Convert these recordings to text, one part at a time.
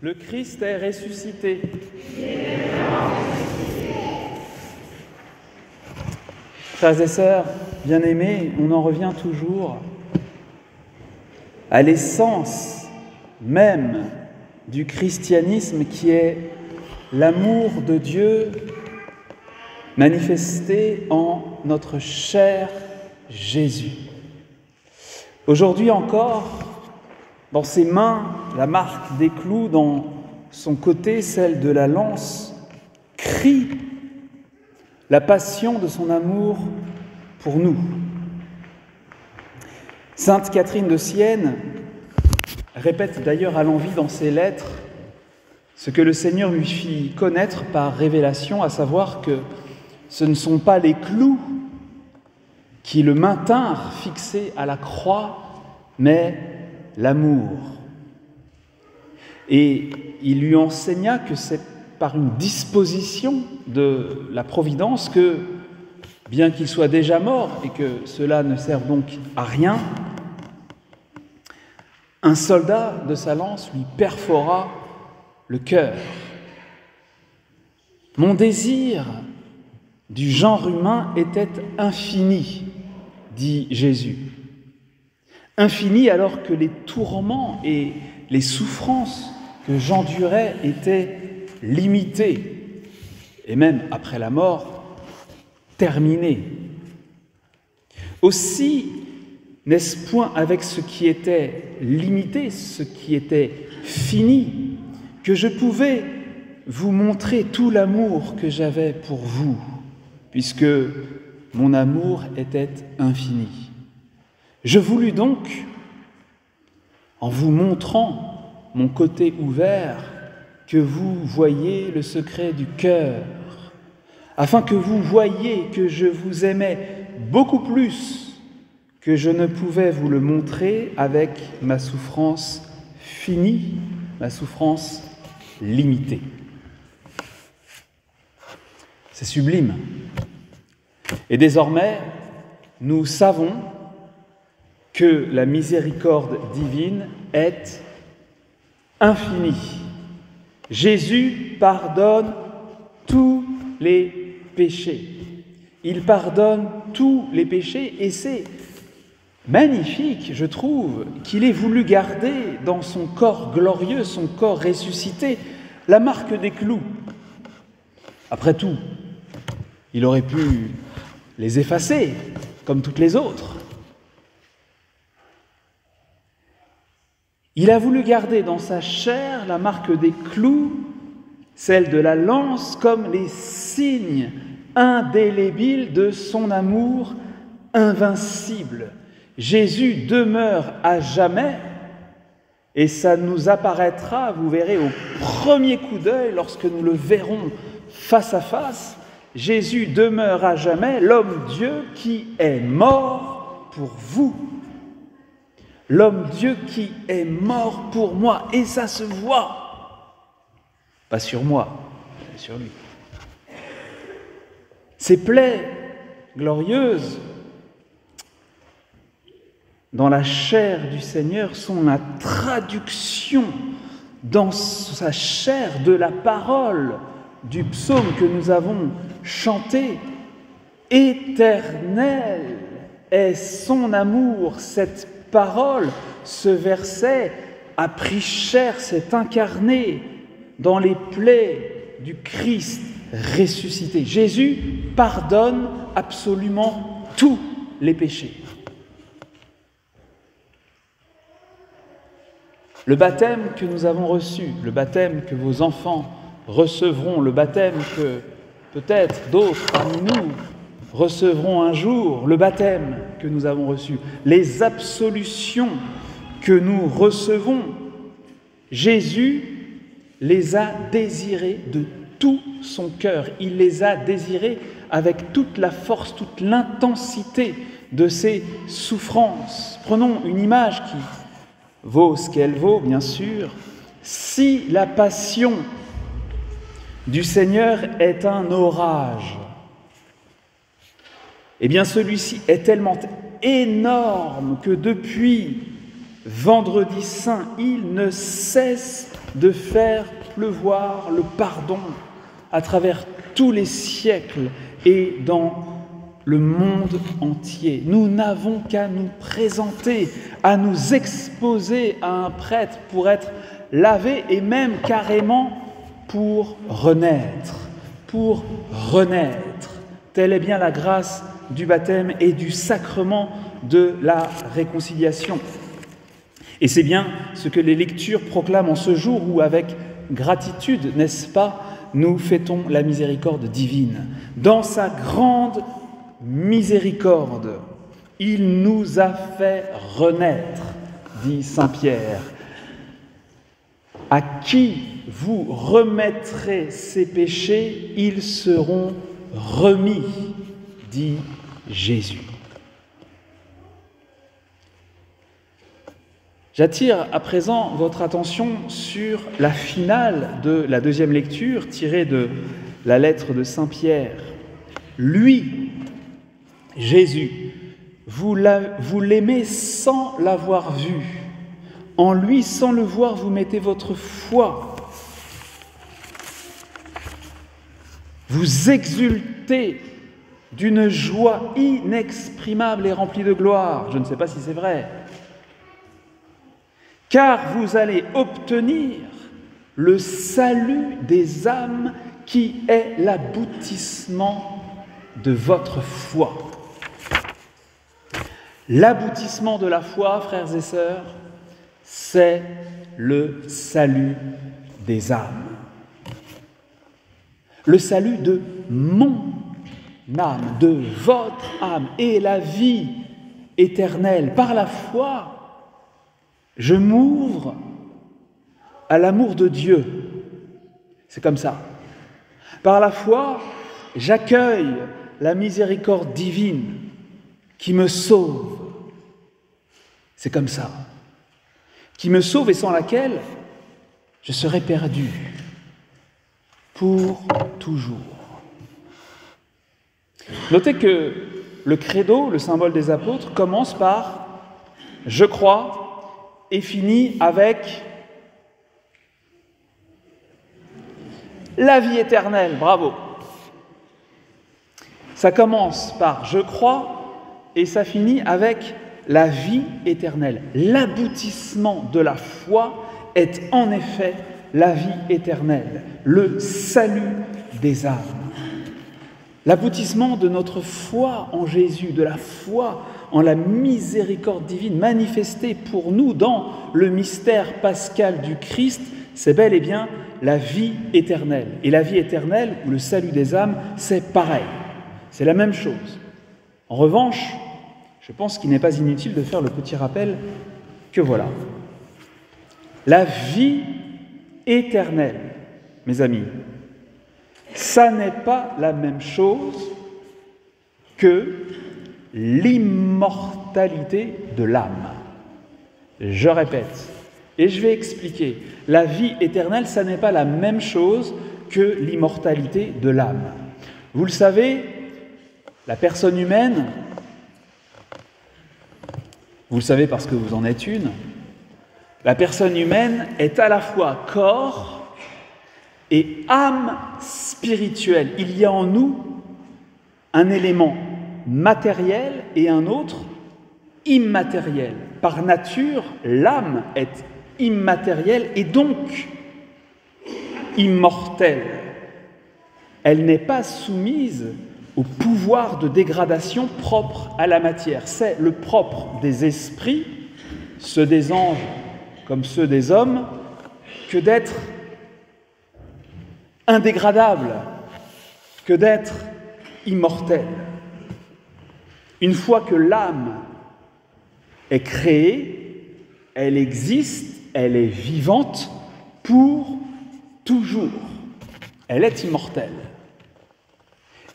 Le Christ est ressuscité. Frères et sœurs, bien-aimés, on en revient toujours à l'essence même du christianisme qui est l'amour de Dieu manifesté en notre cher Jésus. Aujourd'hui encore, dans ses mains, la marque des clous, dans son côté, celle de la lance, crie la passion de son amour pour nous. Sainte Catherine de Sienne répète d'ailleurs à l'envi dans ses lettres ce que le Seigneur lui fit connaître par révélation, à savoir que ce ne sont pas les clous qui le maintinrent fixé à la croix, mais l'amour. Et il lui enseigna que c'est par une disposition de la providence que, bien qu'il soit déjà mort et que cela ne serve donc à rien, un soldat de sa lance lui perfora le cœur. Mon désir du genre humain était infini, dit Jésus. Infini alors que les tourments et les souffrances que j'endurais étaient limités et même après la mort, terminés. Aussi, n'est-ce point avec ce qui était limité, ce qui était fini, que je pouvais vous montrer tout l'amour que j'avais pour vous, puisque mon amour était infini. Je voulus donc, en vous montrant mon côté ouvert, que vous voyiez le secret du cœur, afin que vous voyiez que je vous aimais beaucoup plus que je ne pouvais vous le montrer avec ma souffrance finie, ma souffrance limitée. C'est sublime. Et désormais, nous savons que la miséricorde divine est infinie. Jésus pardonne tous les péchés. Il pardonne tous les péchés et c'est magnifique, je trouve, qu'il ait voulu garder dans son corps glorieux, son corps ressuscité, la marque des clous. Après tout, il aurait pu les effacer, comme toutes les autres. Il a voulu garder dans sa chair la marque des clous, celle de la lance, comme les signes indélébiles de son amour invincible. Jésus demeure à jamais, et ça nous apparaîtra, vous verrez, au premier coup d'œil, lorsque nous le verrons face à face. Jésus demeure à jamais, l'homme-dieu qui est mort pour vous. L'homme-dieu qui est mort pour moi, et ça se voit. Pas sur moi, mais sur lui. Ces plaies glorieuses dans la chair du Seigneur sont la traduction dans sa chair de la parole du psaume que nous avons chanté. Éternel est son amour, cette parole, ce verset a pris chair, s'est incarné dans les plaies du Christ ressuscité. Jésus pardonne absolument tous les péchés. Le baptême que nous avons reçu, le baptême que vos enfants recevront, le baptême que peut-être d'autres parmi nous recevront un jour, le baptême que nous avons reçu, les absolutions que nous recevons, Jésus les a désirées de tout son cœur. Il les a désirées avec toute la force, toute l'intensité de ses souffrances. Prenons une image qui vaut ce qu'elle vaut, bien sûr. Si la passion du Seigneur est un orage, eh bien celui-ci est tellement énorme que depuis Vendredi Saint, il ne cesse de faire pleuvoir le pardon à travers tous les siècles et dans le monde entier. Nous n'avons qu'à nous présenter, à nous exposer à un prêtre pour être lavés et même carrément pour renaître. Pour renaître. Telle est bien la grâce du baptême et du sacrement de la réconciliation. Et c'est bien ce que les lectures proclament en ce jour où, avec gratitude, n'est-ce pas, nous fêtons la miséricorde divine. Dans sa grande miséricorde, il nous a fait renaître, dit saint Pierre. À qui vous remettrez ces péchés, ils seront remis, dit Jésus. J'attire à présent votre attention sur la finale de la deuxième lecture tirée de la lettre de saint Pierre. Lui, Jésus, vous l'aimez sans l'avoir vu. En lui, sans le voir, vous mettez votre foi. Vous exultez d'une joie inexprimable et remplie de gloire. Je ne sais pas si c'est vrai. Car vous allez obtenir le salut des âmes qui est l'aboutissement de votre foi. L'aboutissement de la foi, frères et sœurs, c'est le salut des âmes. Le salut de mon âme, de votre âme et la vie éternelle. Par la foi, je m'ouvre à l'amour de Dieu. C'est comme ça. Par la foi, j'accueille la miséricorde divine qui me sauve. C'est comme ça. Qui me sauve et sans laquelle je serais perdu pour toujours. Notez que le credo, le symbole des apôtres, commence par « je crois » et finit avec la vie éternelle. Bravo. Ça commence par « je crois » et ça finit avec la vie éternelle. L'aboutissement de la foi est en effet la vie éternelle, le salut des âmes. L'aboutissement de notre foi en Jésus, de la foi en la miséricorde divine manifestée pour nous dans le mystère pascal du Christ, c'est bel et bien la vie éternelle. Et la vie éternelle, ou le salut des âmes, c'est pareil. C'est la même chose. En revanche, je pense qu'il n'est pas inutile de faire le petit rappel que voilà. La vie éternelle, mes amis, ça n'est pas la même chose que l'immortalité de l'âme. Je répète, et je vais expliquer. La vie éternelle, ça n'est pas la même chose que l'immortalité de l'âme. Vous le savez, la personne humaine, vous le savez parce que vous en êtes une, la personne humaine est à la fois corps et âme spirituelle. Il y a en nous un élément matériel et un autre immatériel. Par nature, l'âme est immatérielle et donc immortelle. Elle n'est pas soumise au pouvoir de dégradation propre à la matière. C'est le propre des esprits, ceux des anges comme ceux des hommes, que d'être indégradable, que d'être immortel. Une fois que l'âme est créée, elle existe, elle est vivante pour toujours. Elle est immortelle.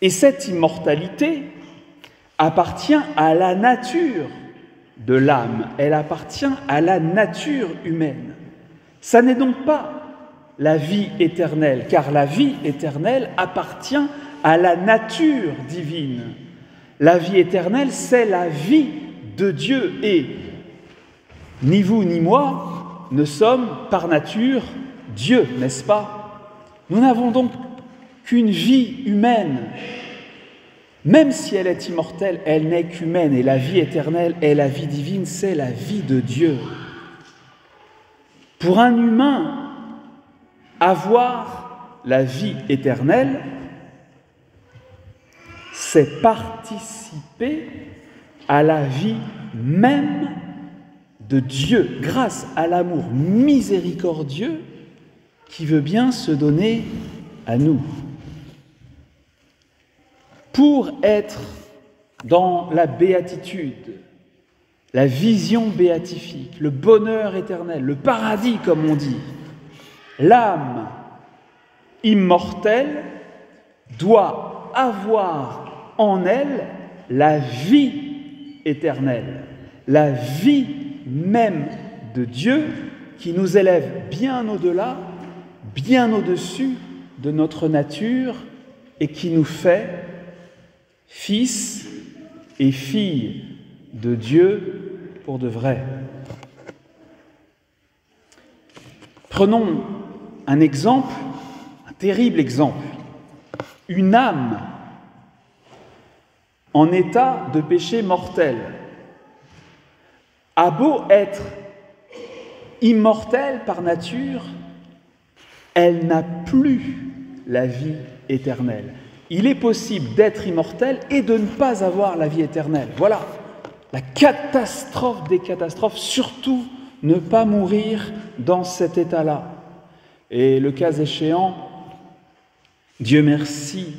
Et cette immortalité appartient à la nature de l'âme, elle appartient à la nature humaine. Ça n'est donc pas la vie éternelle, car la vie éternelle appartient à la nature divine. La vie éternelle, c'est la vie de Dieu et ni vous ni moi ne sommes par nature Dieu, n'est-ce pas? Nous n'avons donc qu'une vie humaine. Même si elle est immortelle, elle n'est qu'humaine. Et la vie éternelle et la vie divine, c'est la vie de Dieu. Pour un humain, avoir la vie éternelle, c'est participer à la vie même de Dieu, grâce à l'amour miséricordieux qui veut bien se donner à nous. Pour être dans la béatitude, la vision béatifique, le bonheur éternel, le paradis comme on dit, l'âme immortelle doit avoir en elle la vie éternelle, la vie même de Dieu qui nous élève bien au-delà, bien au-dessus de notre nature et qui nous fait fils et filles de Dieu pour de vrai. Prenons un exemple, un terrible exemple. Une âme en état de péché mortel a beau être immortelle par nature, elle n'a plus la vie éternelle. Il est possible d'être immortel et de ne pas avoir la vie éternelle. Voilà, la catastrophe des catastrophes, surtout ne pas mourir dans cet état-là. Et le cas échéant, Dieu merci,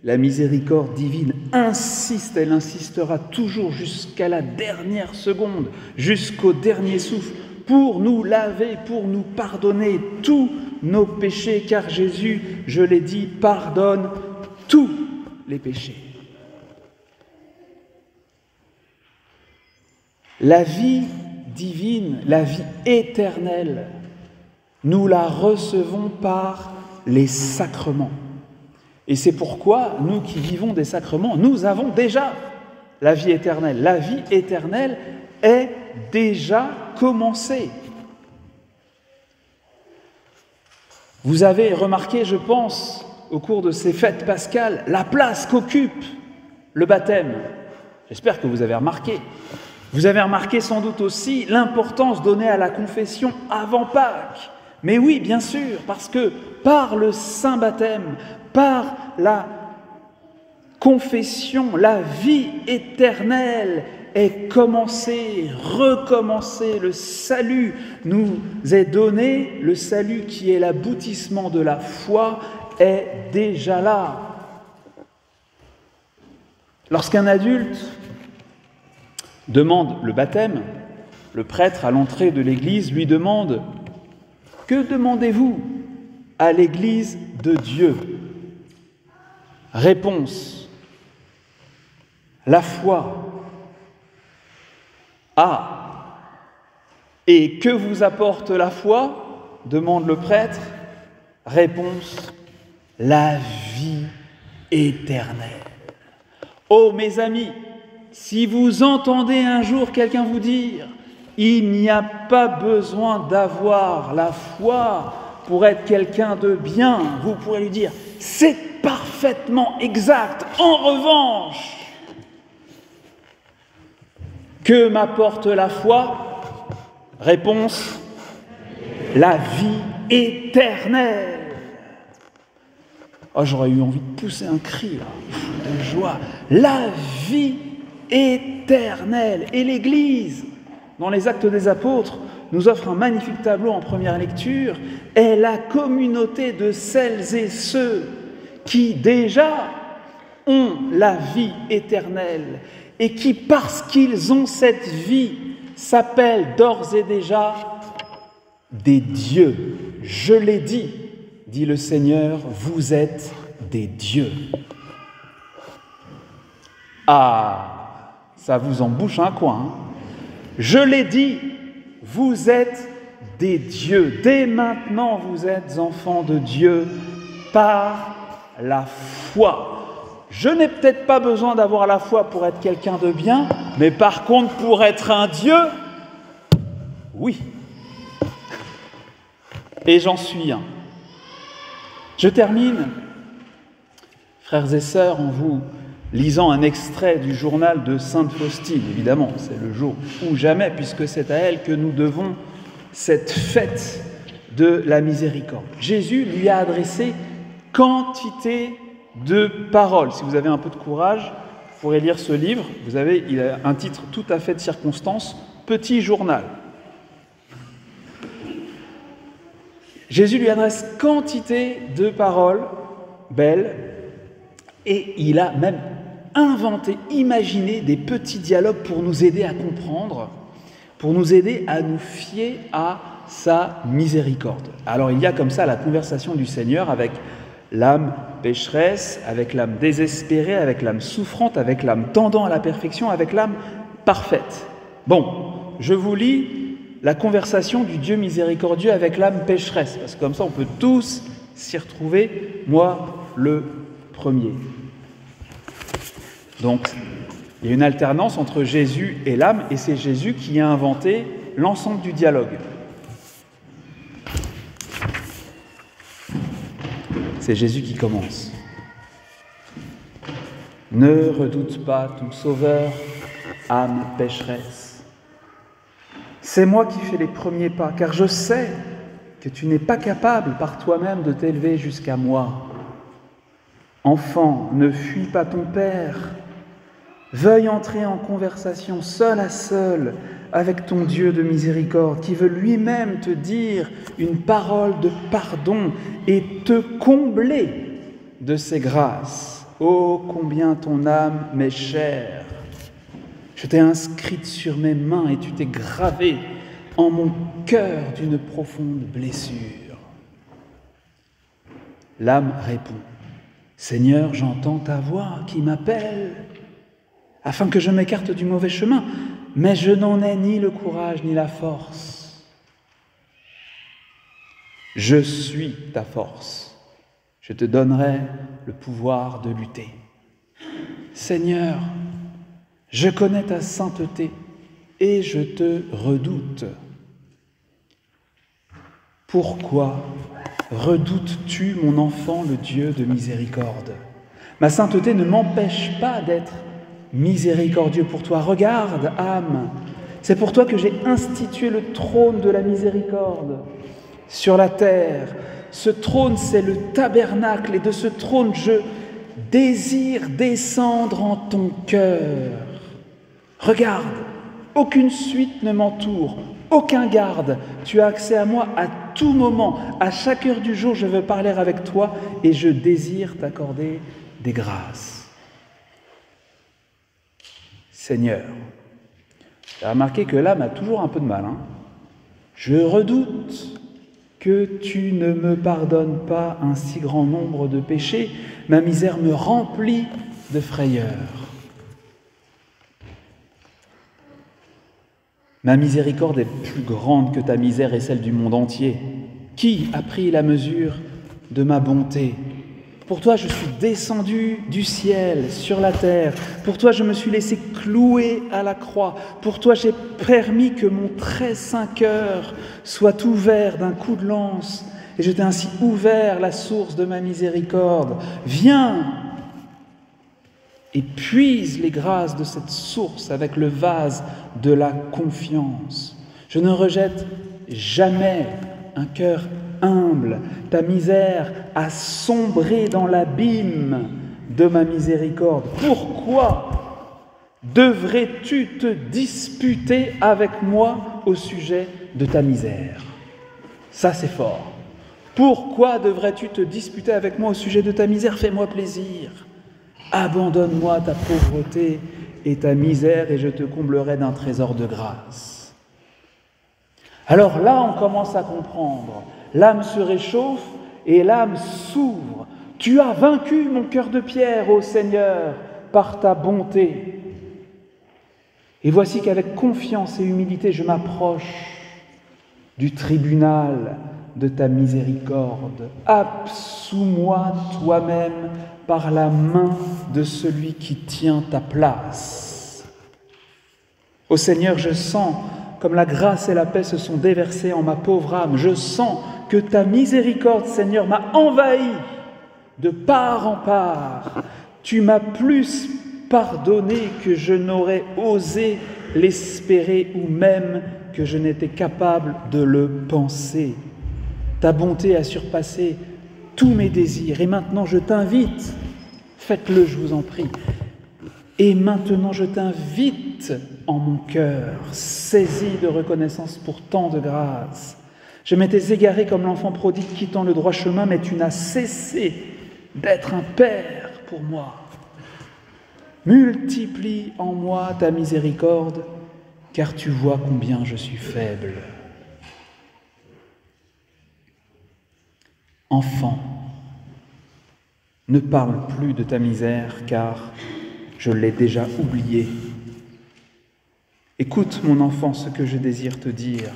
la miséricorde divine insiste, elle insistera toujours jusqu'à la dernière seconde, jusqu'au dernier souffle, pour nous laver, pour nous pardonner tous nos péchés, car Jésus, je l'ai dit, pardonne tous les péchés. La vie divine, la vie éternelle, nous la recevons par les sacrements. Et c'est pourquoi, nous qui vivons des sacrements, nous avons déjà la vie éternelle. La vie éternelle est déjà commencée. Vous avez remarqué, je pense, au cours de ces fêtes pascales, la place qu'occupe le baptême. J'espère que vous avez remarqué. Vous avez remarqué sans doute aussi l'importance donnée à la confession avant Pâques. Mais oui, bien sûr, parce que par le saint baptême, par la confession, la vie éternelle est commencée, recommencée. Le salut nous est donné, le salut qui est l'aboutissement de la foi est déjà là. Lorsqu'un adulte demande le baptême, le prêtre à l'entrée de l'église lui demande « Que demandez-vous à l'église de Dieu ?» Réponse : la foi. Ah, et que vous apporte la foi ? Demande le prêtre. Réponse : la vie éternelle. Oh mes amis, si vous entendez un jour quelqu'un vous dire « Il n'y a pas besoin d'avoir la foi pour être quelqu'un de bien », vous pourrez lui dire « C'est parfaitement exact. En revanche, que m'apporte la foi ? Réponse : la vie éternelle. » Oh, j'aurais eu envie de pousser un cri là, de joie. La vie éternelle. Et l'Église, dans les Actes des Apôtres, nous offre un magnifique tableau en première lecture. Est la communauté de celles et ceux qui déjà ont la vie éternelle et qui, parce qu'ils ont cette vie, s'appellent d'ores et déjà des dieux. Je l'ai dit, dit le Seigneur, vous êtes des dieux. Ah, ça vous en bouche un coin. Je l'ai dit, vous êtes des dieux. Dès maintenant, vous êtes enfants de Dieu par la foi. Je n'ai peut-être pas besoin d'avoir la foi pour être quelqu'un de bien, mais par contre, pour être un Dieu, oui. Et j'en suis un. Je termine, frères et sœurs, en vous lisant un extrait du journal de Sainte Faustine. Évidemment, c'est le jour ou jamais, puisque c'est à elle que nous devons cette fête de la miséricorde. Jésus lui a adressé quantité de paroles. Si vous avez un peu de courage, vous pourrez lire ce livre. Il a un titre tout à fait de circonstance, Petit journal. Jésus lui adresse quantité de paroles belles et il a même inventé, imaginé des petits dialogues pour nous aider à comprendre, pour nous aider à nous fier à sa miséricorde. Alors il y a comme ça la conversation du Seigneur avec l'âme pécheresse, avec l'âme désespérée, avec l'âme souffrante, avec l'âme tendant à la perfection, avec l'âme parfaite. Bon, je vous lis la conversation du Dieu miséricordieux avec l'âme pécheresse, parce que comme ça on peut tous s'y retrouver, moi le premier. Donc, il y a une alternance entre Jésus et l'âme, et c'est Jésus qui a inventé l'ensemble du dialogue. C'est Jésus qui commence. « Ne redoute pas ton Sauveur, âme pécheresse. C'est moi qui fais les premiers pas, car je sais que tu n'es pas capable par toi-même de t'élever jusqu'à moi. Enfant, ne fuis pas ton Père. Veuille entrer en conversation seul à seul avec ton Dieu de miséricorde qui veut lui-même te dire une parole de pardon et te combler de ses grâces. Oh, combien ton âme m'est chère! Je t'ai inscrite sur mes mains et tu t'es gravé en mon cœur d'une profonde blessure. » L'âme répond, « Seigneur, j'entends ta voix qui m'appelle, afin que je m'écarte du mauvais chemin, mais je n'en ai ni le courage ni la force. Je suis ta force, je te donnerai le pouvoir de lutter. Seigneur, je connais ta sainteté et je te redoute. Pourquoi redoutes-tu mon enfant, le Dieu de miséricorde? Ma sainteté ne m'empêche pas d'être miséricordieux pour toi. Regarde, âme, c'est pour toi que j'ai institué le trône de la miséricorde sur la terre. Ce trône, c'est le tabernacle, et de ce trône, je désire descendre en ton cœur. Regarde, aucune suite ne m'entoure, aucun garde. Tu as accès à moi à tout moment, à chaque heure du jour, je veux parler avec toi et je désire t'accorder des grâces. Seigneur, j'ai remarqué que l'âme a toujours un peu de mal. Je redoute que tu ne me pardonnes pas un si grand nombre de péchés. Ma misère me remplit de frayeur. Ma miséricorde est plus grande que ta misère et celle du monde entier. Qui a pris la mesure de ma bonté? Pour toi, je suis descendu du ciel sur la terre. Pour toi, je me suis laissé clouer à la croix. Pour toi, j'ai permis que mon très saint cœur soit ouvert d'un coup de lance. Et je t'ai ainsi ouvert la source de ma miséricorde. Viens et puise les grâces de cette source avec le vase de la confiance. Je ne rejette jamais un cœur humble. Ta misère a sombré dans l'abîme de ma miséricorde. Pourquoi devrais-tu te disputer avec moi au sujet de ta misère? Ça, c'est fort. Pourquoi devrais-tu te disputer avec moi au sujet de ta misère? Fais-moi plaisir. Abandonne-moi ta pauvreté et ta misère et je te comblerai d'un trésor de grâce. Alors là, on commence à comprendre. L'âme se réchauffe et l'âme s'ouvre. Tu as vaincu mon cœur de pierre, ô Seigneur, par ta bonté. Et voici qu'avec confiance et humilité, je m'approche du tribunal de ta miséricorde. Absous-moi toi-même par la main de celui qui tient ta place. Ô Seigneur, je sens comme la grâce et la paix se sont déversées en ma pauvre âme. Je sens que ta miséricorde, Seigneur, m'a envahi de part en part. Tu m'as plus pardonné que je n'aurais osé l'espérer ou même que je n'étais capable de le penser. Ta bonté a surpassé tous mes désirs et maintenant je t'invite, faites-le, je vous en prie. Et maintenant je t'invite en mon cœur, saisi de reconnaissance pour tant de grâce. Je m'étais égaré comme l'enfant prodigue quittant le droit chemin, mais tu n'as cessé d'être un père pour moi. Multiplie en moi ta miséricorde, car tu vois combien je suis faible. Enfant, ne parle plus de ta misère, car je l'ai déjà oubliée. Écoute, mon enfant, ce que je désire te dire.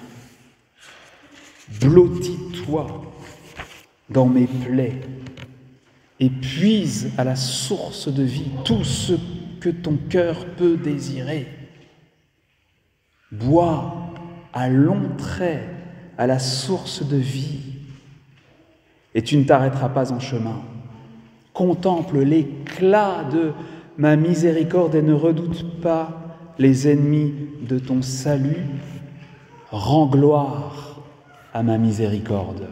Blottis-toi dans mes plaies et puise à la source de vie tout ce que ton cœur peut désirer. Bois à longs traits à la source de vie et tu ne t'arrêteras pas en chemin. Contemple l'éclat de ma miséricorde et ne redoute pas les ennemis de ton salut. Rends gloire à ma miséricorde.